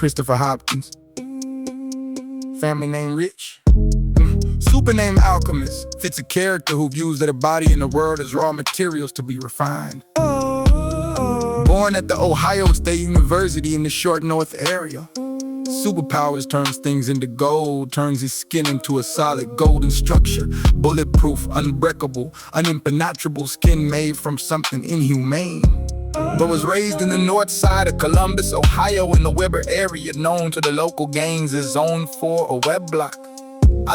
Christopher Hopkins. Family name Rich. Super name Alchemist. Fits a character who views their body and the world as raw materials to be refined. Born at the Ohio State University in the short north area. Superpowers turns things into gold, turns his skin into a solid golden structure. Bulletproof, unbreakable, unimpenetrable skin made from something inhumane. But was raised in the north side of Columbus, Ohio, in the Weber area, known to the local gangs as Zone 4 or Web Block.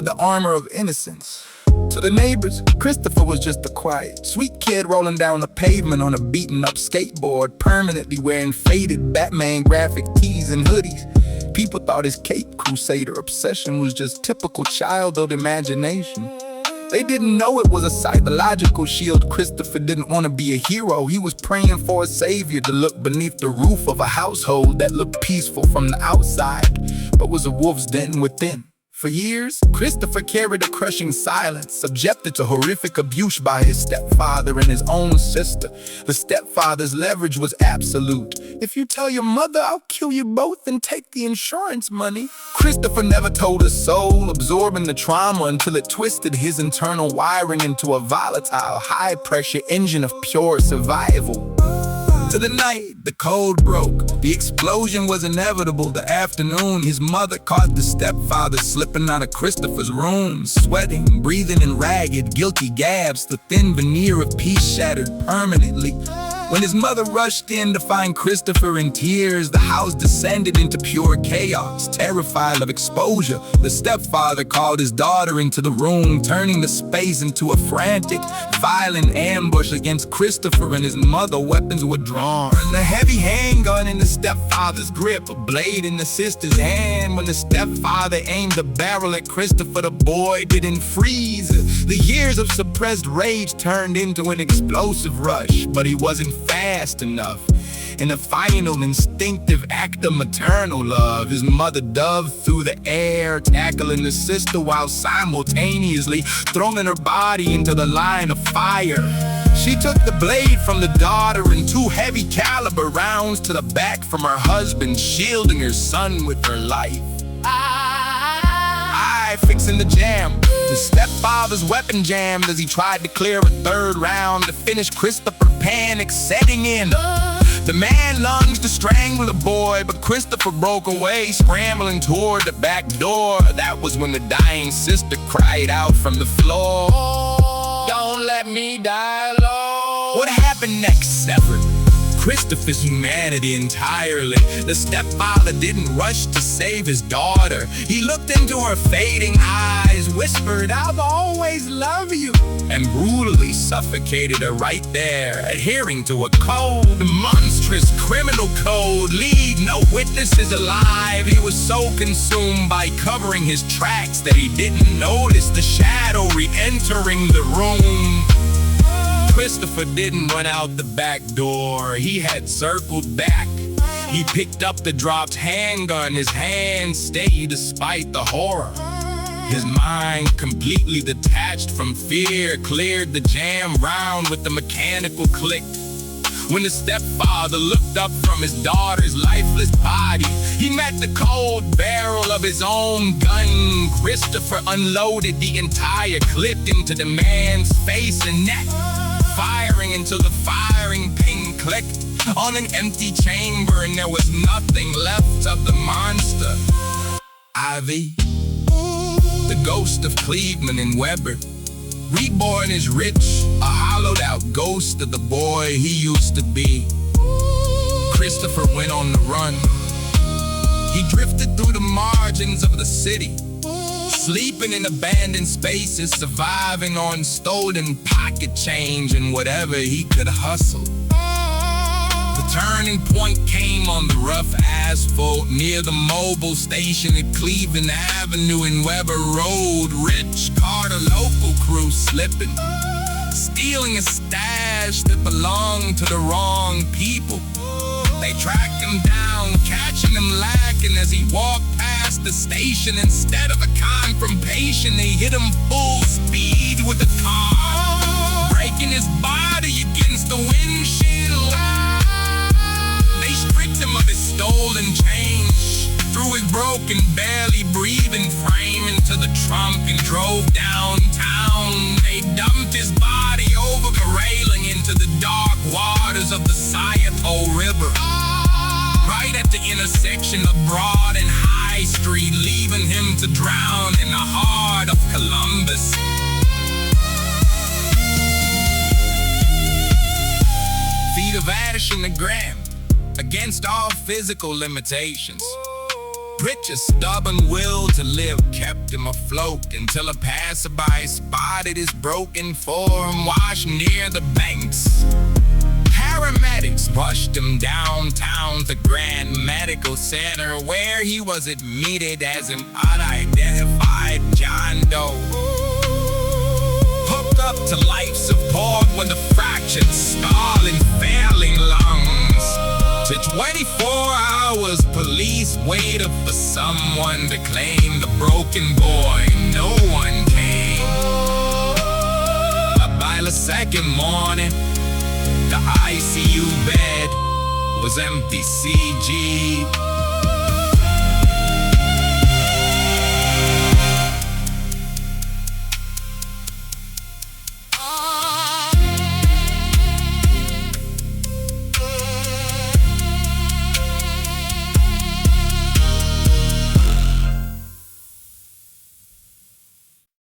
The armor of innocence. To the neighbors, Christopher was just a quiet, sweet kid rolling down the pavement on a beaten-up skateboard, permanently wearing faded Batman graphic tees and hoodies. People thought his Cape Crusader obsession was just typical childhood imagination. They didn't know it was a psychological shield. Christopher didn't want to be a hero. He was praying for a savior to look beneath the roof of a household that looked peaceful from the outside, but was a wolf's den within. For years, Christopher carried a crushing silence, subjected to horrific abuse by his stepfather and his own sister. The stepfather's leverage was absolute. If you tell your mother, I'll kill you both and take the insurance money. Christopher never told a soul, absorbing the trauma until it twisted his internal wiring into a volatile, high-pressure engine of pure survival. To the night, the code broke. The explosion was inevitable. The afternoon, his mother caught the stepfather slipping out of Christopher's room, sweating, breathing in ragged, guilty gasps. The thin veneer of peace shattered permanently. When his mother rushed in to find Christopher in tears, the house descended into pure chaos. Terrified of exposure, the stepfather called his daughter into the room, turning the space into a frantic, violent ambush against Christopher and his mother. Weapons were drawn. The heavy handgun in the stepfather's grip, a blade in the sister's hand. When the stepfather aimed the barrel at Christopher, the boy didn't freeze. The years of suppressed rage turned into an explosive rush, but he wasn't fast enough. In a final instinctive act of maternal love, his mother dove through the air, tackling the sister while simultaneously throwing her body into the line of fire. She took the blade from the daughter and 2 heavy caliber rounds to the back from her husband, shielding her son with her life. Fixing the jam. The stepfather's weapon jammed as he tried to clear a 3rd round. To finish, Christopher panic setting in. The man lunged to strangle the boy, but Christopher broke away, scrambling toward the back door. That was when the dying sister cried out from the floor, "Don't let me die alone." What happened next severed Christopher's humanity entirely. The stepfather didn't rush to save his daughter. He looked into her fading eyes, whispered, "I'll always love you," and brutally suffocated her right there, adhering to a code, a monstrous criminal code. Leave no witnesses alive. He was so consumed by covering his tracks that he didn't notice the shadow re-entering the room. Christopher didn't run out the back door. He had circled back. He picked up the dropped handgun. His hand stayed despite the horror. His mind, completely detached from fear, cleared the jam round with the mechanical click. When the stepfather looked up from his daughter's lifeless body, he met the cold barrel of his own gun. Christopher unloaded the entire clip into the man's face and neck, firing until the firing pin clicked on an empty chamber and there was nothing left of the monster. Ivy, the ghost of Cleveland and Weber, reborn is Rich, a hollowed out ghost of the boy he used to be. Christopher went on the run. He drifted through the margins of the city, sleeping in abandoned spaces, surviving on stolen pocket change and whatever he could hustle. The turning point came on the rough asphalt near the mobile station at Cleveland Avenue and Weber Road. Rich caught a local crew slipping, stealing a stash that belonged to the wrong people. They tracked him down, catching him lacking as he walked past the station. Instead of a confrontation, they hit him full speed with a car, breaking his body against the windshield. They stripped him of his stolen change, broken, barely breathing frame into the trunk and drove downtown. They dumped his body over the railing into the dark waters of the Scioto River, right at the intersection of Broad and High Street, leaving him to drown in the heart of Columbus. Feet of ash in the gram, against all physical limitations. Rich's stubborn will to live kept him afloat until a passerby spotted his broken form washed near the banks. Paramedics rushed him downtown to Grand Medical Center, where he was admitted as an unidentified John Doe. Hooked up to life support with a fractured skull and failing lungs. For 24 hours, police waited for someone to claim the broken boy. No one came. But by the second morning, the ICU bed was empty. CG